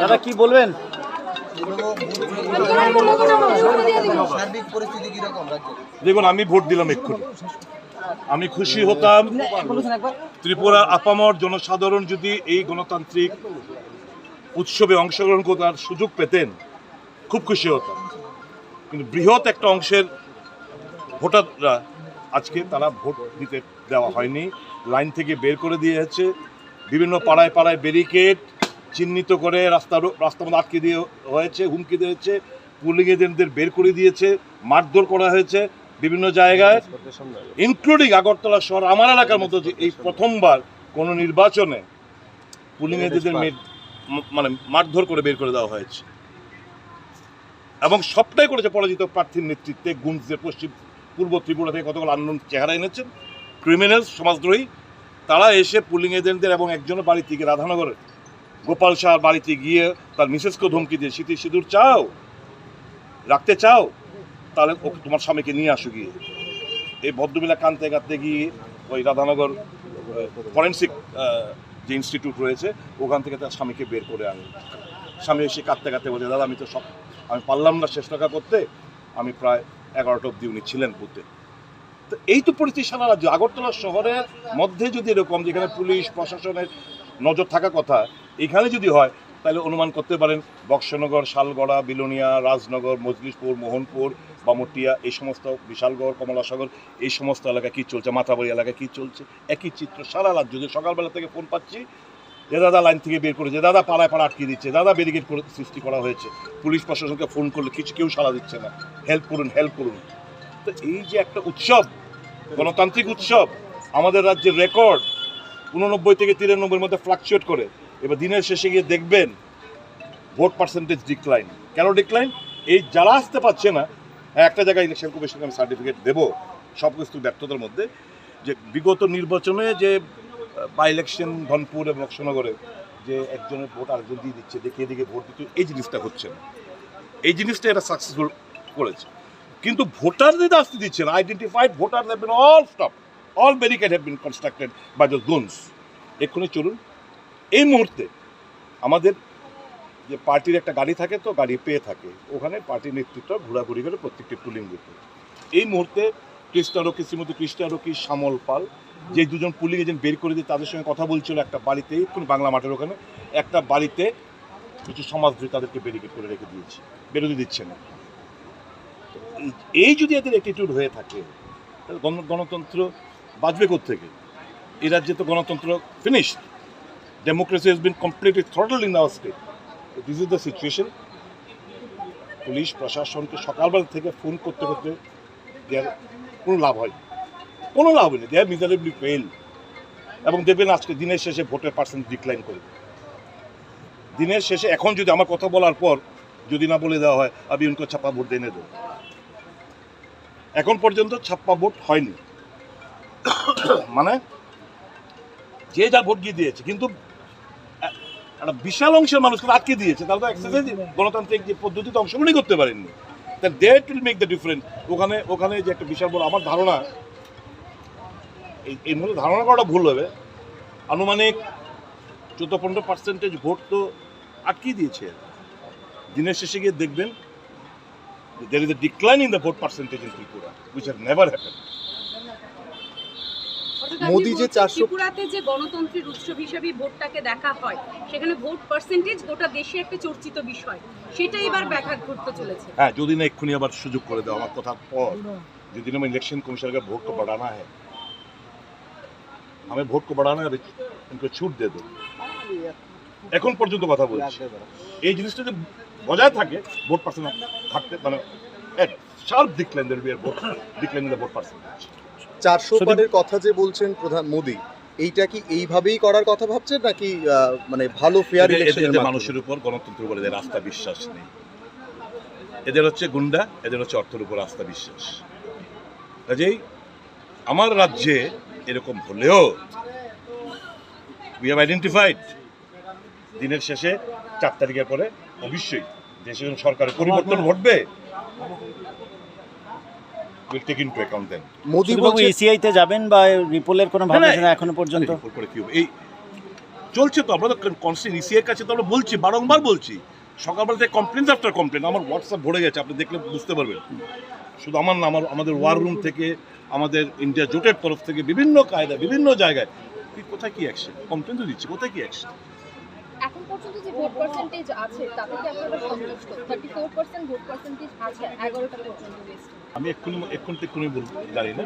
দাদা কি বলবেন? দেখুন, আমি ভোট দিলাম এক্ষুনি। আমি খুশি হতাম ত্রিপুরা আপামর জনসাধারণ যদি এই গণতান্ত্রিক উৎসবে অংশগ্রহণ করার সুযোগ পেতেন, খুব খুশি হতাম। কিন্তু বৃহৎ একটা অংশের ভোটাররা আজকে তারা ভোট দিতে দেওয়া হয়নি, লাইন থেকে বের করে দিয়েছে। বিভিন্ন পাড়ায় পাড়ায় ব্যারিকেড চিহ্নিত করে রাস্তার মধ্যে আটকে দিয়ে হয়েছে, হুমকি দিয়েছে, পুলিং এজেন্টদের বের করে দিয়েছে, মারধর করা হয়েছে বিভিন্ন জায়গায়, ইনক্লুডিং আগরতলা শহর আমার এলাকার মতো যে এই প্রথমবার কোনো নির্বাচনে পুলিং এজেন্টদের মানে মারধর করে বের করে দেওয়া হয়েছে। এবং সবটাই করেছে পরাজিত প্রার্থীর নেতৃত্বে। গুঞ্জে পূর্ব ত্রিপুরা থেকে কতগুলো আন্দোলন চেহারা এনেছেন ক্রিমিনাল, সমাজদ্রোহী। তারা এসে পুলিং এজেন্টদের এবং একজনের বাড়ি থেকে রাধানগরের গোপাল শাহর বাড়িতে গিয়ে তার মিসেসকে ধমকি দিয়ে, স্মৃতি সিঁদুর চাও, রাখতে চাও, তাহলে ওকে তোমার স্বামীকে নিয়ে আসো গিয়ে। এই ভদ্রমিলা কানতে কাঁদতে গিয়ে ওই রাধানগর ফরেন্সিক যে ইনস্টিটিউট রয়েছে ওখান থেকে তার স্বামীকে বের করে আনে। স্বামী এসে কাঁদতে কাঁদতে বলছে, দাদা আমি পারলাম না শেষ টাকা করতে, আমি প্রায় 11টা অব্দি উনি ছিলেন বুথে। তো এই তো পরিস্থিতি সারা রাজ্য। আগরতলা শহরের মধ্যে যদি এরকম, যেখানে পুলিশ প্রশাসনের নজর থাকা কথা, এখানে যদি হয় তাহলে অনুমান করতে পারেন বক্সনগর, শালগড়া, বিলোনিয়া, রাজনগর, মজলিশপুর, মোহনপুর, বামুটিয়া, এই সমস্ত বিশালগড়, কমলাসাগর, এই সমস্ত এলাকায় কী চলছে, মাথাবাড়ি এলাকায় কী চলছে, একই চিত্র সারা রাজ্য। যে সকালবেলা থেকে ফোন পাচ্ছি যে দাদা লাইন থেকে বের করেছে, দাদা পাড়ায় পাড়া আটকে দিচ্ছে, দাদা ব্যারিকেড করে সৃষ্টি করা হয়েছে, পুলিশ প্রশাসনকে ফোন করলে কেউ সাড়া দিচ্ছে না, হেল্প করুন হেল্প করুন। তো এই যে একটা উৎসব, গণতান্ত্রিক উৎসব, আমাদের রাজ্যের রেকর্ড 89 থেকে 93-এর মধ্যে ফ্লাকচুয়েট করে, এবার দিনের শেষে গিয়ে দেখবেন ভোট পার্সেন্টেজ ডিক্লাইন। কেন ডিক্লাইন? এই যারা আসতে পারছে না। একটা জায়গায় ইলেকশন কমিশনকে আমি সার্টিফিকেট দেবো সব কিছু ব্যর্থতার মধ্যে, যে বিগত নির্বাচনে যে বাই ইলেকশন ধনপুর এবং লক্ষ্মণনগরে যে একজনের ভোট আরেকজন দিয়ে দিচ্ছে, দেখিয়ে দিকে ভোট দিচ্ছে, এই জিনিসটা হচ্ছে না। এই জিনিসটা এরা সাকসেসফুল করেছে। কিন্তু ভোটারদের আসতে দিচ্ছে না। Identified voter have been all stop, all barricade have been constructed by the goons. এক্ষুনি চলুন। এই মুহূর্তে আমাদের যে পার্টির একটা গাড়ি থাকে, তো গাড়ি পেয়ে থাকে, ওখানে পার্টির নেতৃত্ব ঘোরাঘুরি করে প্রত্যেকটি পুলিং বুথে। এই মুহূর্তে কৃষ্ণারক্ষী, শ্রীমতী কৃষ্ণারক্ষী, শ্যামল পাল, যে দুজন পুলিং এজেন্ট বের করে দিয়ে তাদের সঙ্গে কথা বলছিল একটা বাড়িতে, এক্ষুনি বাংলা মাঠের ওখানে একটা বাড়িতে কিছু সমাজদ্রোহী তাদেরকে ব্যারিকেড করে রেখে দিয়েছে, বেরোতে দিচ্ছে না। এই যদি এদের অ্যাটিটিউড হয়ে থাকে তাহলে গণতন্ত্র বাঁচবে কোত্থেকে? এই রাজ্যে তো গণতন্ত্র finished. Democracy has been completely throttled in our state. This is the situation. Police প্রশাসনকে সকালবেলা থেকে ফোন করতে করতে দেওয়ার কোনো লাভ হয়নি, কোনো লাভ হয়নি। They have miserably fail. এবং দেখবেন আজকে দিনের শেষে ভোটের পার্সেন্ট ডিক্লাইন করবে। দিনের শেষে এখন যদি আমার কথা বলার পর যদি না বলে দেওয়া হয় আমি উনকো ছাপ্পা ভোট দেনে দেবো, এখন পর্যন্ত ছাপ্পা ভোট হয়নি। মানে যে যা ভোট গিয়ে দিয়েছে, কিন্তু একটা বিশাল অংশের মানুষকে আটকে দিয়েছে। তারা তো এক্সারসাইজ গণতান্ত্রিক যে পদ্ধতিতে অংশগ্রহণই করতে পারেননি। That that will make the difference. ওখানে যে একটা বিশাল বড়, আমার ধারণা, এই মূল ধারণা করাটা ভুল হবে, আনুমানিক 14-15% ভোট তো আটকে দিয়েছে। দিনের শেষে গিয়ে দেখবেন there is a decline in the vote percentage in Tripura, which has never happened. Modi যে 400 ত্রিপুরাতে যে গণতন্ত্রের উৎসব হিসেবে ভোটটাকে দেখা হয়, সেখানে ভোট পার্সেন্টেজ গোটা দেশে একটা চর্চিত বিষয়, সেটা এবার ব্যাঘাত ঘটতে চলেছে। হ্যাঁ, যদি না এক্ষুনি আবার সুযোগ করে দাও আমার কথার পর, যদি না इलेक्शन कमीशन का वोट को बढ़ाना है, हमें वोट को बढ़ाना है, इनको छूट दे दो। এখন পর্যন্ত কথা বলছি, এই জিনিসটা যদি বজায় থাকে ভোট পার্সেন্ট থাকতে, মানে sharp decline there be vote decline in the ভোট পার্সেন্টেজ। 400 পারের কথা যে বলছেন প্রধান মোদি, এইটা কি এইভাবেই করার কথা ভাবছেন নাকি মানে ভালো ফেয়ার ইলেকশনের মাধ্যমে? মানুষের উপর, গণতন্ত্রের উপর এদের আস্থা বিশ্বাস নেই। এদের হচ্ছে গুন্ডা, এদের হচ্ছে অর্থের উপর আস্থা বিশ্বাস। কাজেই আমার রাজ্যে এরকম হলেও উই হ্যাভ আইডেন্টিফাইড দিনের শেষে 4 তারিখের পরে অবশ্যই দেশে সরকারের পরিবর্তন ঘটবে। Will take into account then. Modi Babu ECI তে যাবেন বা রিপোলের কোনো ভাবনা এখনো পর্যন্ত? রিপোল করে কি হবে? এই চলছে তো, আমরা তো কনস্ট্যান্ট ইসিএর কাছে তো আমরা বলছি, বারংবার বলছি, সকালবেলা থেকে কমপ্লেন আফটার কমপ্লেন, আমার হোয়াটসঅ্যাপ ভরে গেছে, আপনি দেখলে বুঝতে পারবেন। শুধু আমার না, আমাদের ওয়ার রুম থেকে, আমাদের ইন্ডিয়া জোটের তরফ থেকে বিভিন্ন কায়দা, বিভিন্ন জায়গায় কোথায় কি অ্যাকশন, কমপ্লেন তো দিচ্ছি, কোথায় কি অ্যাকশন? এখন পর্যন্ত যে ভোট পার্সেন্টেজ আছে তাতে কি আপনারা সন্তুষ্ট? 34% ভোট পার্সেন্টেজ আছে 11টা পর্যন্ত লিস্ট। আমি এক্ষুনি বলবো, জানি না।